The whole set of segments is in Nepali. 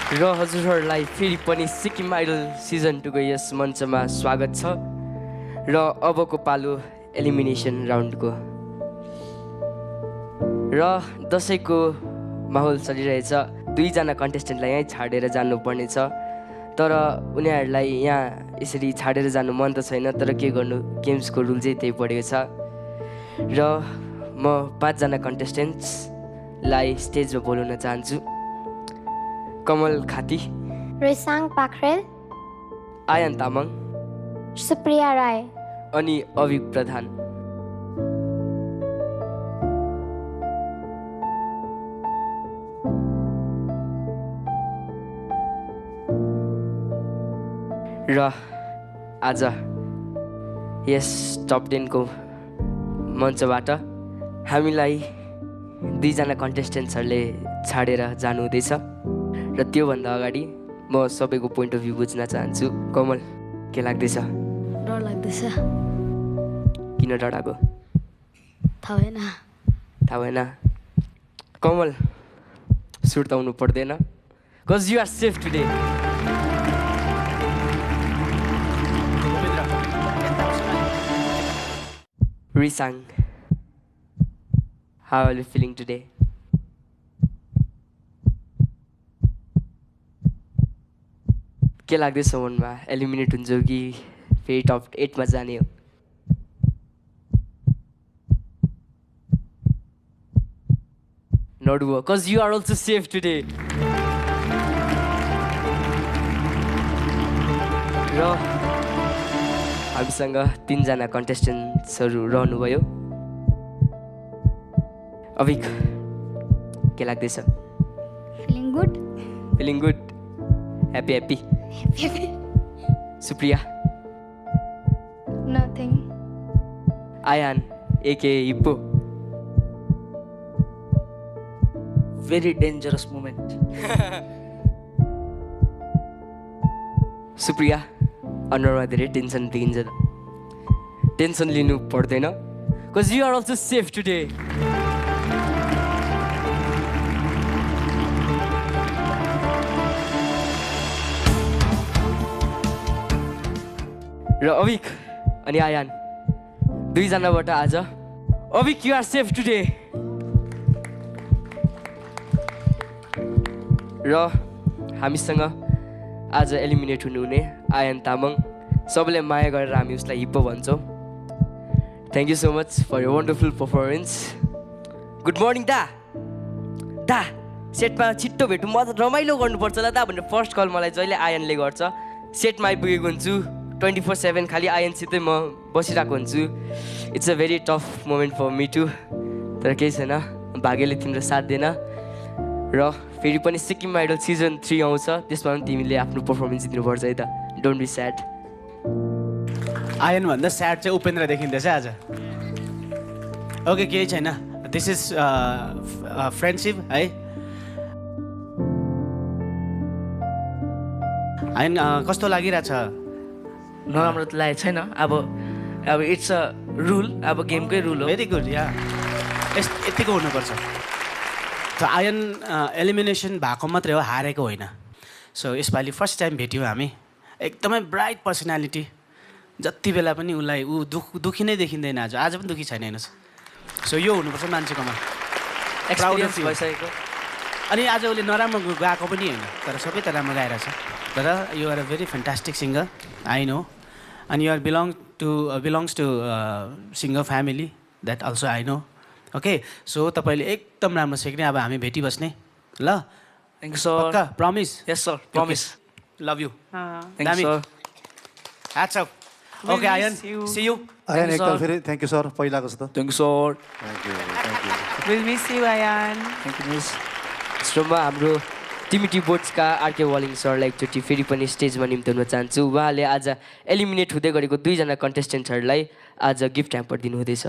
र हजुरहरूलाई फेरि पनि सिक्किम आइडल सिजन 2 को यस मञ्चमा स्वागत छ र अबको पालो एलिमिनेसन राउन्डको र दसैँको माहौल चलिरहेछ। दुईजना कन्टेस्टेन्टलाई यहीँ छाडेर जानुपर्ने छ, तर उनीहरूलाई यहाँ यसरी छाडेर जानु मन त छैन, तर के गर्नु, गेम्सको रुल चाहिँ त्यही परेको छ। र म 5 जना कन्टेस्टेन्ट्सलाई स्टेजमा बोलाउन चाहन्छु। कमल खाती, रिसाङ पाखरेल, आयन तामाङ, सुप्रिया राय अनि अभिक प्रधान। र आज यस टप 10 को मञ्चबाट हामीलाई 2 जना कन्टेस्टेन्ट्सहरूले छाडेर जानुहुँदैछ र त्योभन्दा अगाडि म सबैको पोइन्ट अफ भ्यू बुझ्न चाहन्छु। कमल, के लाग्दैछ? डर लाग्दैछ। किन डराएको? थाहा भएन। कमल, सुर्ताउनु पर्दैन, cause you are safe today. Risang, how are you feeling today? के लाग्दैछ मनमा? एलिमिनेट हुन्छ कि फेरि टप 8 मा जाने हो? Naduv, cause you are also safe today. र हामीसँग 3 जना कन्टेस्टेन्ट्सहरू रहनुभयो। अभिक, के लाग्दैछ? Feeling good. Feeling good, happy. Supriya, nothing. Aayan एके hippo, very dangerous moment. Supriya, अनुहारमा धेरै टेन्सन देखिन्छ। टेन्सन लिनु पर्दैन, cause you are also safe today. र अभिक अनि आयान, 2 जनाबाट आज Abhik you are safe today. र हामीसँग आज एलिमिनेट हुनुहुने आयन तामाङ, सबैले माया गरेर हामी उसलाई हिप्पो भन्छौँ। Thank you so much for your wonderful performance. Good morning दा, सेटमा छिट्टो भेटौँ, म त रमाइलो गर्नुपर्छ ल दा भनेर फर्स्ट कल मलाई जहिले आयनले गर्छ। सेटमा आइपुगेको हुन्छु, 24/7 खालि आयनसितै म बसिरहेको हुन्छु। It's a very tough moment for me too, तर केही छैन, भाग्यले तिम्रो साथ दिएन। र फेरि पनि सिक्किम आइडल सिजन 3 आउँछ, त्यसमा पनि तिमीले आफ्नो पर्फर्मेन्स दिनुपर्छ है त। Don't be sad. आयन भन्दा स्याड चाहिँ उपेन्द्र देखिँदैछ आज। ओके, केही छैन, दिस इज फ्रेन्डसिप है। आयन कस्तो लागिरहेछ? नराम्रो त लागेको छैन। अब इट्स अ रुल, अब गेमकै रुल हो। भेरी गुड, या यतिको हुनुपर्छ। त आयन एलिमिनेसन भएको मात्रै हो, हारेको होइन। सो यसपालि फर्स्ट टाइम भेट्यौँ हामी। एकदमै ब्राइट पर्सनालिटी, जति बेला पनि उसलाई दुखी नै देखिँदैन। आज पनि दुखी छैन हेर्नुहोस्। सो यो हुनुपर्छ मान्छेकोमा, एक्सपिरियन्स भइसकेको। अनि आज उसले नराम्रो गाएको पनि होइन, तर सबै त राम्रो गाइरहेछ। तर you are a very fantastic singer, I know, and you are belongs to singer family, that also I know. Okay, so तपाईले एकदम राम्रो सिक्ने। अब हामी भेटिबस्ने ल। Thank you sir. पक्का, promise? Yes sir, promise. Love you. Thank you sir. Hats up. Okay Ayan, see you. Ayan एकताल फेरि थ्याङ्क यू सर, पहिलाको जस्तो। Thank you sir. Will miss you Ayan. Thank you miss. स्टोमा हाम्रो टिमिटी बोर्ड्सका आरके वालिङ सरलाई एकचोटि फेरि पनि स्टेजमा निम्ताउन चाहन्छु। उहाँले आज एलिमिनेट हुँदै गरेको 2 जना कन्टेस्टेन्ट्सहरूलाई आज गिफ्ट ह्याम्पर दिनुहुँदैछ।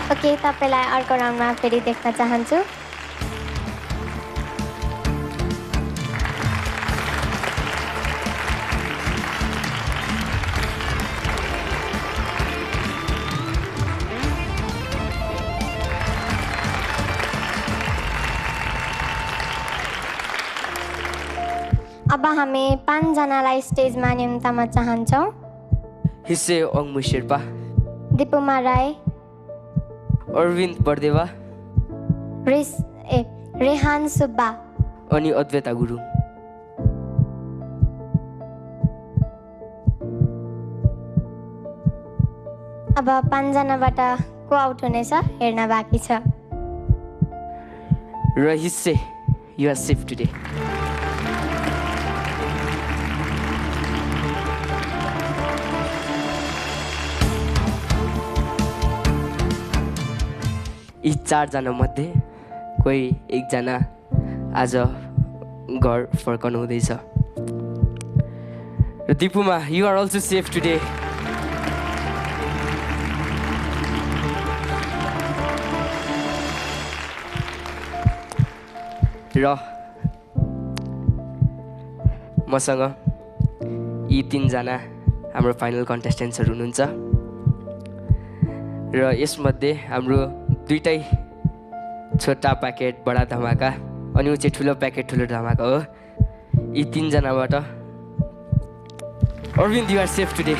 ओके, तपाईँलाई अर्को राउन्डमा फेरि देख्न चाहन्छु। अब हामी 5 जनालाई स्टेजमा निम्ताउन चाहन्छौँ। हिस्से अङ्मु शेर्पा, दिपुमा राई, अरविन्द बर्देवा रेहान सुब्बा, अनि अद्वैता गुरुङ। अब 5 जनाबाट को आउट हुनेछ हेर्न बाँकी छ। र हिस्से यु आर सेफ टुडे। यी 4 जना मध्ये कोही एकजना आज घर फर्कनु हुँदैछ। र दिपुमा you are also safe today. र मसँग यी 3 जना हाम्रो फाइनल कन्टेस्टेन्ट्सहरू हुनुहुन्छ। र यसमध्ये हाम्रो 2टै छोटा प्याकेट बडा धमाका अनि ऊ चाहिँ ठुलो प्याकेट ठुलो धमाका हो। यी 3 जनाबाट Arvind you are safe today.